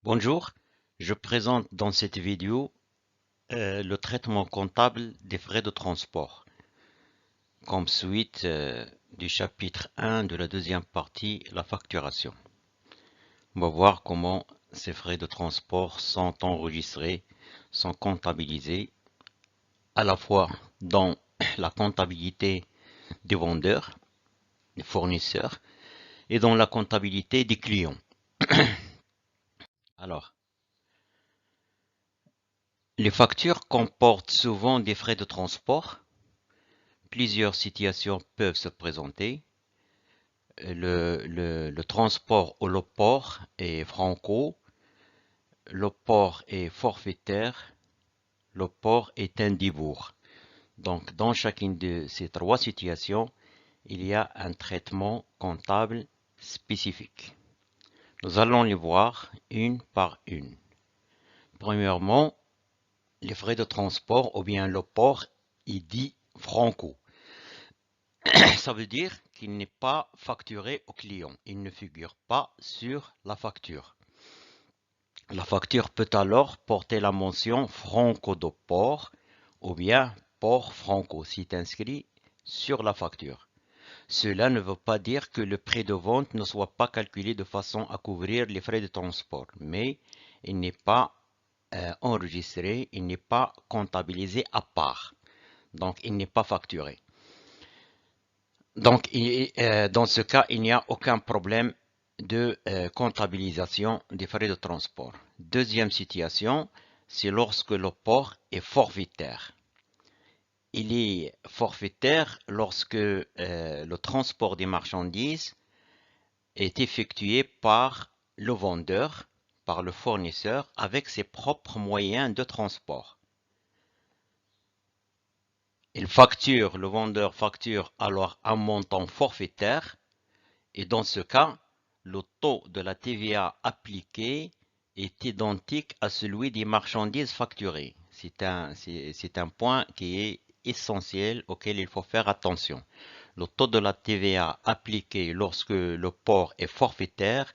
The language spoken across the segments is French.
Bonjour, je présente dans cette vidéo le traitement comptable des frais de transport, comme suite du chapitre 1 de la deuxième partie, la facturation. On va voir comment ces frais de transport sont enregistrés, sont comptabilisés, à la fois dans la comptabilité des vendeurs, des fournisseurs, et dans la comptabilité des clients. Alors, les factures comportent souvent des frais de transport. Plusieurs situations peuvent se présenter. Le transport au port est franco, le port est forfaitaire, le port est un débours. Donc, dans chacune de ces trois situations, il y a un traitement comptable spécifique. Nous allons les voir une par une. Premièrement, les frais de transport ou bien le port est dit franco. Ça veut dire qu'il n'est pas facturé au client. Il ne figure pas sur la facture. La facture peut alors porter la mention franco de port ou bien port franco si inscrit sur la facture. Cela ne veut pas dire que le prix de vente ne soit pas calculé de façon à couvrir les frais de transport, mais il n'est pas enregistré, il n'est pas comptabilisé à part. Donc, il n'est pas facturé. Donc, dans ce cas, il n'y a aucun problème de comptabilisation des frais de transport. Deuxième situation, c'est lorsque le port est forfaitaire. Il est forfaitaire lorsque le transport des marchandises est effectué par le vendeur, par le fournisseur, avec ses propres moyens de transport. Le vendeur facture alors un montant forfaitaire. Et dans ce cas, le taux de la TVA appliqué est identique à celui des marchandises facturées. C'est un point qui est essentiel auquel il faut faire attention. Le taux de la TVA appliqué lorsque le port est forfaitaire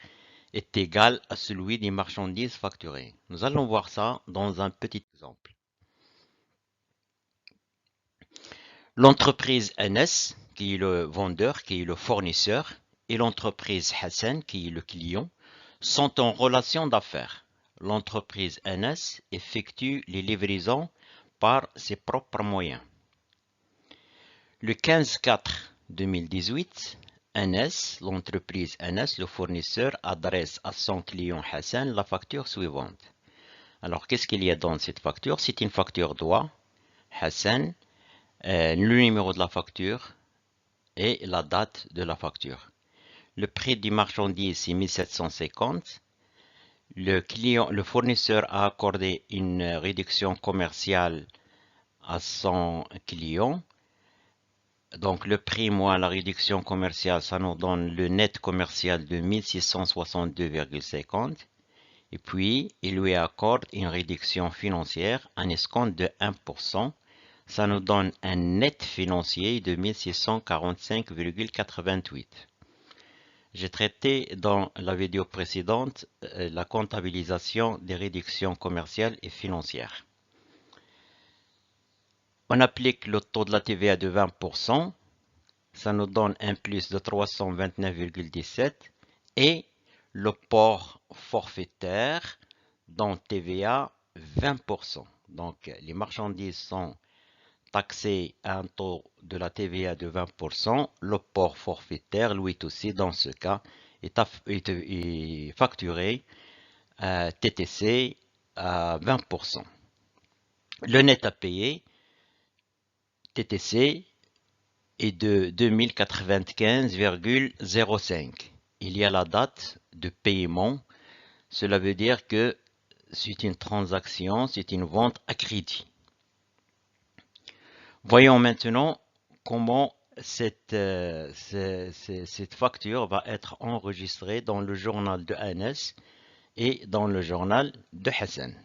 est égal à celui des marchandises facturées. Nous allons voir ça dans un petit exemple. L'entreprise NS, qui est le vendeur, qui est le fournisseur, et l'entreprise Hassan, qui est le client, sont en relation d'affaires. L'entreprise NS effectue les livraisons par ses propres moyens. Le 15/4/2018, NS, l'entreprise NS, le fournisseur, adresse à son client Hassan la facture suivante. Alors, qu'est-ce qu'il y a dans cette facture? C'est une facture droit. Hassan, le numéro de la facture et la date de la facture. Le prix du marchandise, c'est 1750. Le fournisseur a accordé une réduction commerciale à son client. Donc, le prix moins la réduction commerciale, ça nous donne le net commercial de 1662,50. Et puis, il lui accorde une réduction financière, un escompte de 1%. Ça nous donne un net financier de 1645,88. J'ai traité dans la vidéo précédente la comptabilisation des réductions commerciales et financières. On applique le taux de la TVA de 20%, ça nous donne un plus de 329,17 et le port forfaitaire dans TVA 20%. Donc les marchandises sont taxées à un taux de la TVA de 20%, le port forfaitaire, lui aussi, dans ce cas, est facturé TTC à 20%. Le net à payer, TTC, est de 2095,05. Il y a la date de paiement. Cela veut dire que c'est une transaction, c'est une vente à crédit. Voyons maintenant comment cette facture va être enregistrée dans le journal de Anas et dans le journal de Hassan.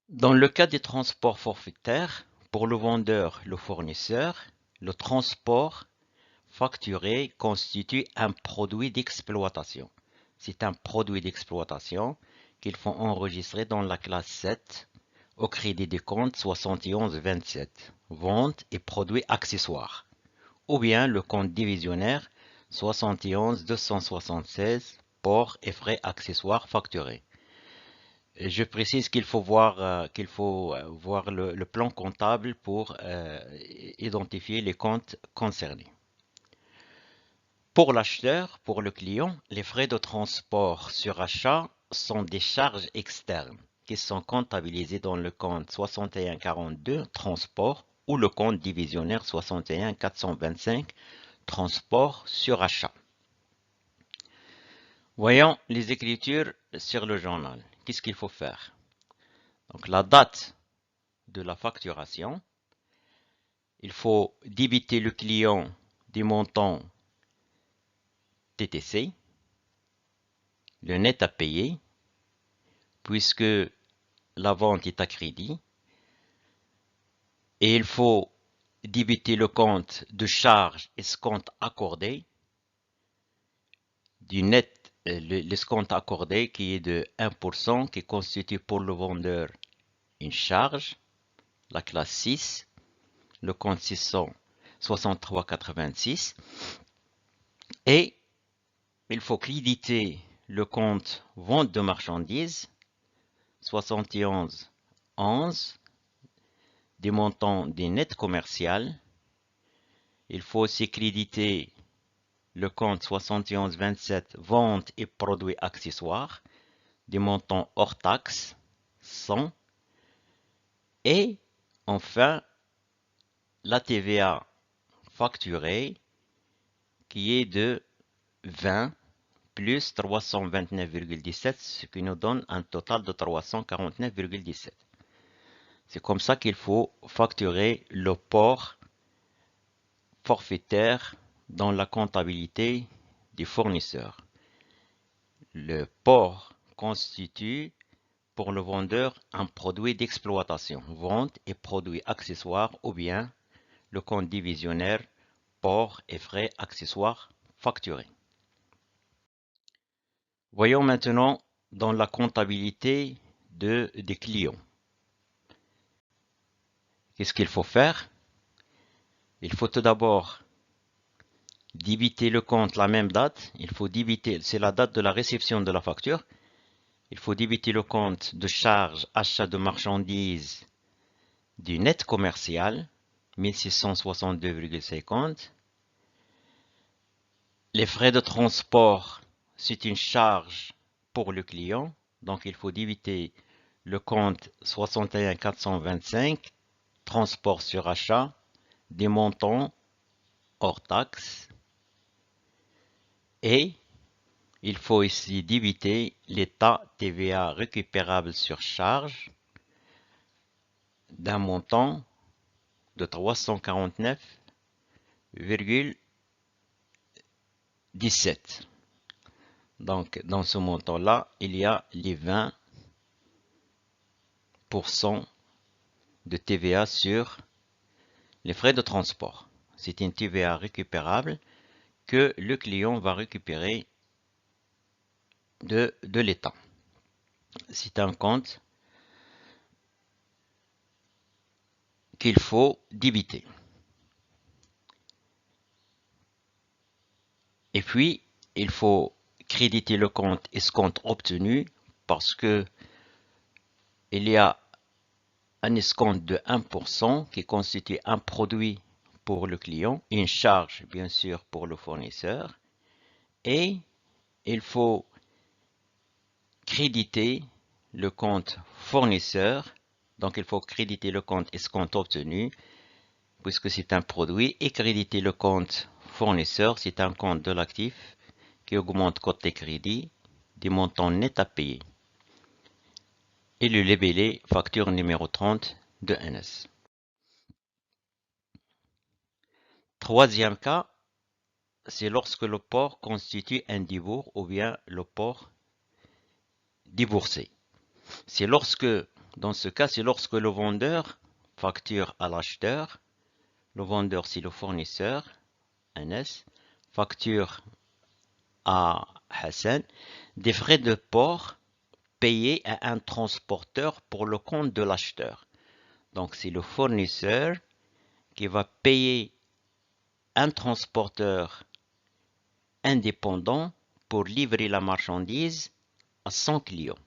Dans le cas des transports forfaitaires, pour le vendeur, le fournisseur, le transport facturé constitue un produit d'exploitation. C'est un produit d'exploitation qu'il faut enregistrer dans la classe 7 au crédit des comptes 7127, vente et produits accessoires, ou bien le compte divisionnaire 71276, port et frais accessoires facturés. Je précise qu'il faut voir, le plan comptable pour identifier les comptes concernés. Pour l'acheteur, pour le client, les frais de transport sur achat sont des charges externes qui sont comptabilisées dans le compte 6142 transport ou le compte divisionnaire 61425 transport sur achat. Voyons les écritures sur le journal. Qu'est-ce qu'il faut faire? Donc la date de la facturation, il faut débiter le client des montants TTC, le net à payer, puisque la vente est à crédit, et il faut débiter le compte de charges escompte accordé, du net, l'escompte accordé qui est de 1%, qui constitue pour le vendeur une charge, la classe 6, le compte 663,86, et il faut créditer le compte vente de marchandises 71,11 des montants des nets commerciales. Il faut aussi créditer le compte 71,27 vente et produits accessoires des montants hors taxes 100. Et enfin la TVA facturée qui est de 20 plus 329,17, ce qui nous donne un total de 349,17. C'est comme ça qu'il faut facturer le port forfaitaire dans la comptabilité des fournisseurs. Le port constitue pour le vendeur un produit d'exploitation, vente et produits accessoires ou bien le compte divisionnaire, port et frais accessoires facturés. Voyons maintenant dans la comptabilité des clients. Qu'est-ce qu'il faut faire? Il faut tout d'abord débiter le compte la même date. Il faut débiter, c'est la date de la réception de la facture. Il faut débiter le compte de charge achat de marchandises du net commercial, 1662,50. Les frais de transport, c'est une charge pour le client. Donc, il faut débiter le compte 61,425, transport sur achat, des montants hors taxes. Et il faut ici débiter l'état TVA récupérable sur charge d'un montant de 349,17. Donc, dans ce montant-là, il y a les 20% de TVA sur les frais de transport. C'est une TVA récupérable que le client va récupérer de l'État. C'est un compte qu'il faut débiter. Et puis, il faut créditer le compte escompte obtenu parce que il y a un escompte de 1% qui constitue un produit pour le client, une charge bien sûr pour le fournisseur, et il faut créditer le compte fournisseur, donc il faut créditer le compte escompte obtenu puisque c'est un produit, et créditer le compte fournisseur, c'est un compte de l'actif qui augmente côté crédit des montants nets à payer. Et le labellé facture numéro 30 de NS. Troisième cas, c'est lorsque le port constitue un divour ou bien le port divorcé. C'est lorsque, dans ce cas, c'est lorsque le vendeur facture à l'acheteur, le vendeur c'est le fournisseur, Anas, facture à Hassan, des frais de port payés à un transporteur pour le compte de l'acheteur. Donc c'est le fournisseur qui va payer un transporteur indépendant pour livrer la marchandise à son client.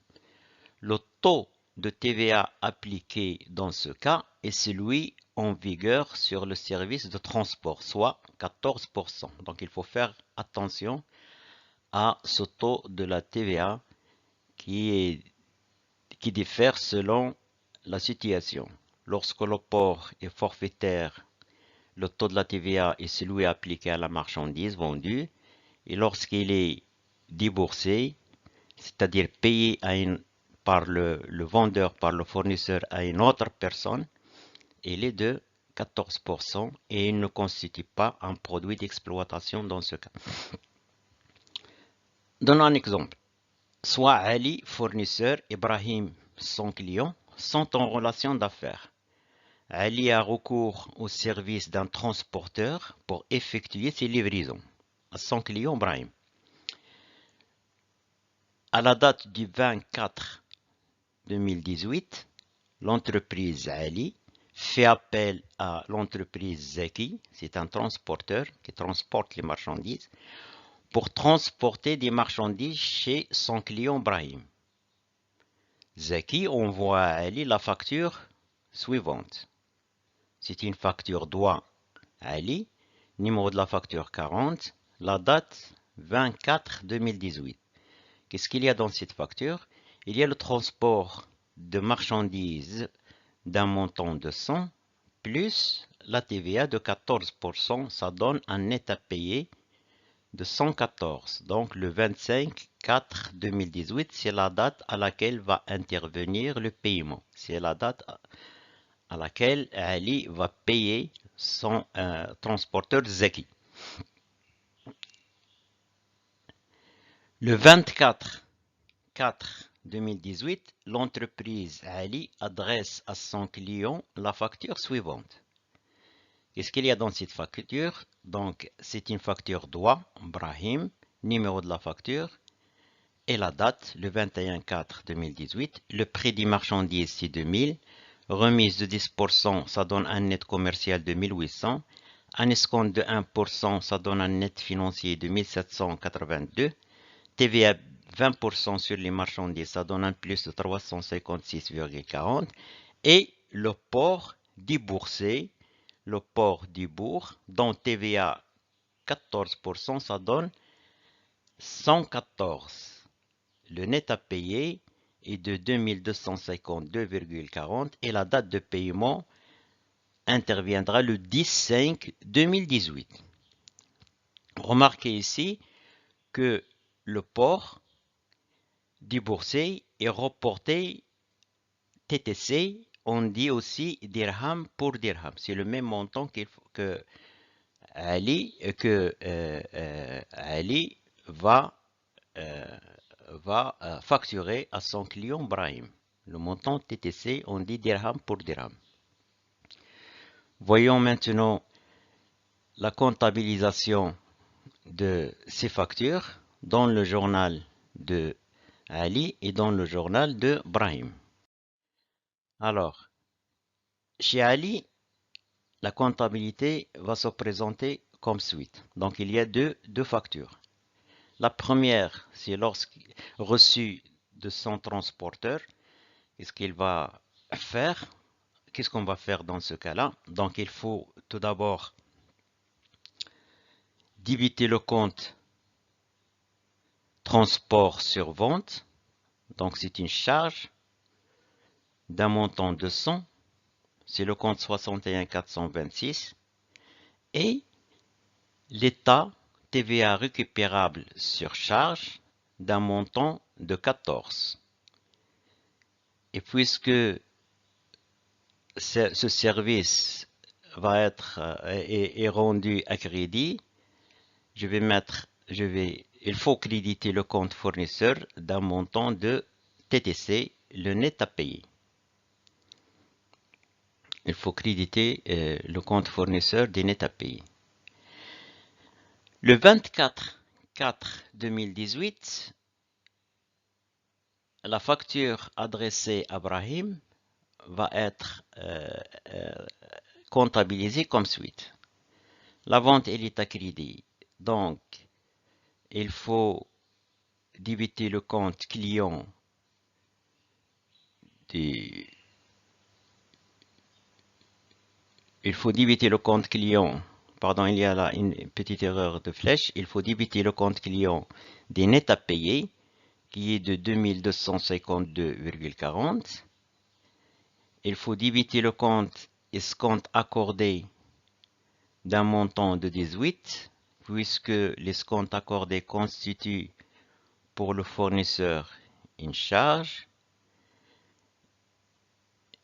Le taux de TVA appliqué dans ce cas est celui en vigueur sur le service de transport, soit 14%. Donc il faut faire attention à ce taux de la TVA qui diffère selon la situation. Lorsque le port est forfaitaire, le taux de la TVA est celui appliqué à la marchandise vendue. Et lorsqu'il est déboursé, c'est-à-dire payé par le vendeur, par le fournisseur à une autre personne, il est de 14% et il ne constitue pas un produit d'exploitation dans ce cas. Donnons un exemple. Soit Ali, fournisseur, Ibrahim, son client, sont en relation d'affaires. Ali a recours au service d'un transporteur pour effectuer ses livraisons à son client Ibrahim. À la date du 24 2018, l'entreprise Ali fait appel à l'entreprise Zaki, c'est un transporteur qui transporte les marchandises, pour transporter des marchandises chez son client Brahim. Zaki envoie à Ali la facture suivante. C'est une facture droit à Ali, numéro de la facture 40, la date 24 2018. Qu'est-ce qu'il y a dans cette facture? Il y a le transport de marchandises d'un montant de 100 plus la TVA de 14%, ça donne un net à payer de 114. Donc le 25/4/2018, c'est la date à laquelle va intervenir le paiement. C'est la date à laquelle Ali va payer son transporteur Zaki. Le 24/4/2018, l'entreprise Ali adresse à son client la facture suivante. Qu'est-ce qu'il y a dans cette facture? Donc, c'est une facture droit, Brahim, numéro de la facture, et la date, le 21/4/2018. Le prix des marchandises, c'est 2000. Remise de 10%, ça donne un net commercial de 1800. Un escompte de 1%, ça donne un net financier de 1782. TVA 20% sur les marchandises, ça donne un plus de 356,40. Et le port déboursé, le port du bourg, dont TVA 14%, ça donne 114. Le net à payer est de 2252,40 et la date de paiement interviendra le 10/5/2018. Remarquez ici que le port déboursé est reporté TTC, on dit aussi dirham pour dirham. C'est le même montant que Ali va facturer à son client Brahim. Le montant TTC, on dit dirham pour dirham. Voyons maintenant la comptabilisation de ces factures dans le journal de Ali et dans le journal de Brahim. Alors, chez Ali, la comptabilité va se présenter comme suite. Donc, il y a deux factures. La première, c'est lorsqu'il reçu de son transporteur. Qu'est-ce qu'il va faire? Qu'est-ce qu'on va faire dans ce cas-là? Donc, il faut tout d'abord débiter le compte transport sur vente. Donc, c'est une charge d'un montant de 100. C'est le compte 61 426. Et l'État TVA récupérable sur charge d'un montant de 14. Et puisque ce service va être est rendu à crédit, il faut créditer le compte fournisseur d'un montant de TTC, le net à payer. Il faut créditer le compte fournisseur des nets à payer. Le 24/4/2018, la facture adressée à Brahim va être comptabilisée comme suite. La vente elle est à crédit. Donc, il faut débiter le compte client il faut débiter le compte client. Pardon, il y a là une petite erreur de flèche. Il faut débiter le compte client des nets à payer qui est de 2252,40. Il faut débiter le compte escompte accordé d'un montant de 18, puisque l'escompte accordé constitue pour le fournisseur une charge.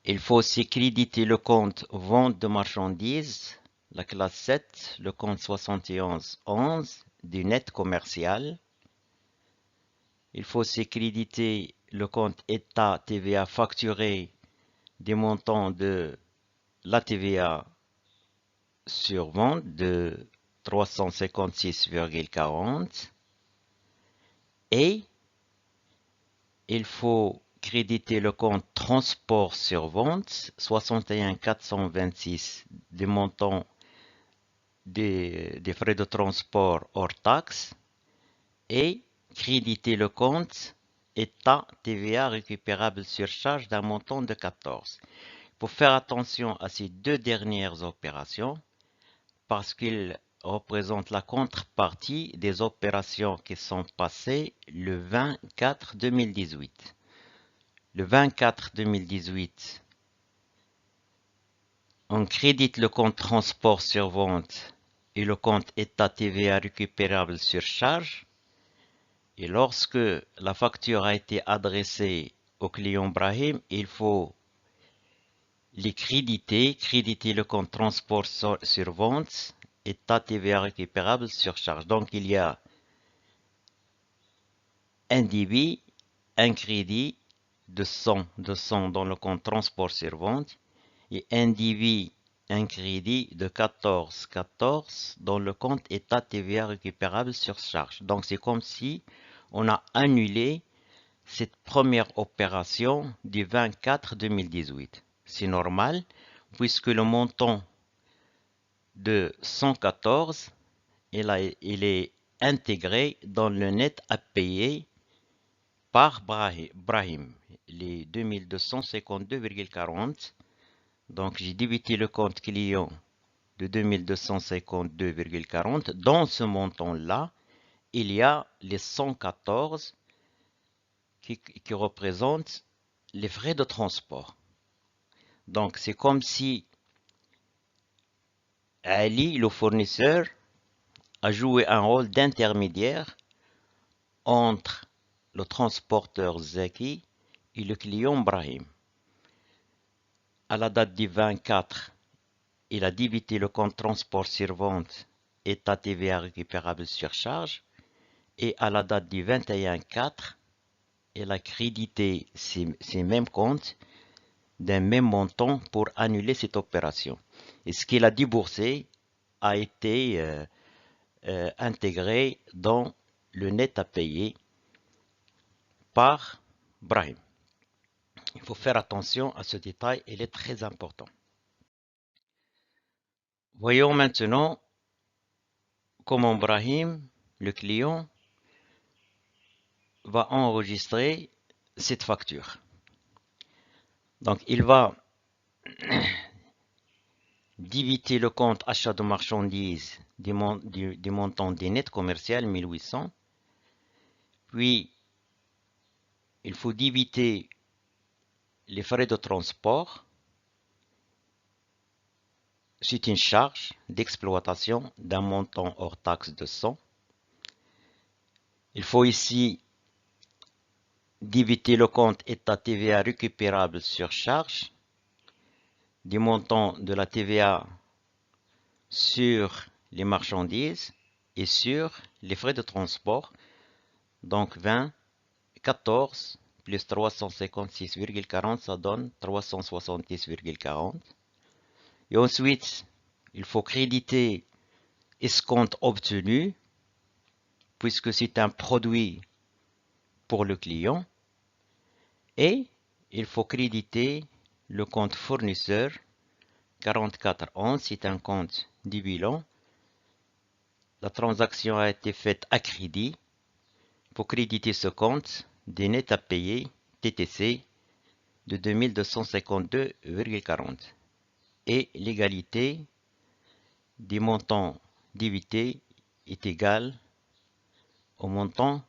Il faut aussi créditer le compte vente de marchandises, la classe 7, le compte 7111 du net commercial. Il faut aussi créditer le compte État TVA facturé des montants de la TVA sur vente de 356,40 et il faut créditer le compte transport sur vente 61 426 des montants des frais de transport hors taxe et créditer le compte État TVA récupérable sur charge d'un montant de 14. Pour faire attention à ces deux dernières opérations, parce qu'ils représentent la contrepartie des opérations qui sont passées le 24/2018. Le 24/2018, on crédite le compte transport sur vente et le compte État TVA récupérable sur charge. Et lorsque la facture a été adressée au client Brahim, il faut les créditer le compte transport sur vente, État TVA récupérable sur charge. Donc il y a un débit, un crédit de 100 dans le compte transport sur vente et un débit, un crédit de 14 dans le compte État TVA récupérable sur charge. Donc c'est comme si on a annulé cette première opération du 24/2018. C'est normal puisque le montant de 114, il est intégré dans le net à payer par Brahim, les 2252,40. Donc j'ai débité le compte client de 2252,40. Dans ce montant-là, il y a les 114 qui représentent les frais de transport. Donc c'est comme si Ali, le fournisseur, a joué un rôle d'intermédiaire entre le transporteur Zaki et le client Brahim. À la date du 24, il a débité le compte transport sur vente État TVA récupérable sur charge. Et à la date du 21/4, il a crédité ces mêmes comptes d'un même montant pour annuler cette opération. Et ce qu'il a déboursé a été intégré dans le net à payer par Brahim. Il faut faire attention à ce détail, il est très important. Voyons maintenant comment Brahim, le client, va enregistrer cette facture. Donc il va débiter le compte achat de marchandises du montant des nets commercial 1800. Puis il faut débiter les frais de transport. C'est une charge d'exploitation d'un montant hors taxe de 100. Il faut ici débiter le compte État TVA récupérable sur charge du montant de la TVA sur les marchandises et sur les frais de transport. Donc 20, 14 plus 356,40, ça donne 370,40. Et ensuite, il faut créditer escompte obtenu puisque c'est un produit pour le client. Et il faut créditer le compte fournisseur 4411, c'est un compte du bilan. La transaction a été faite à crédit. Pour créditer ce compte, des nets à payer TTC de 2252,40 et l'égalité des montants débités est égale au montant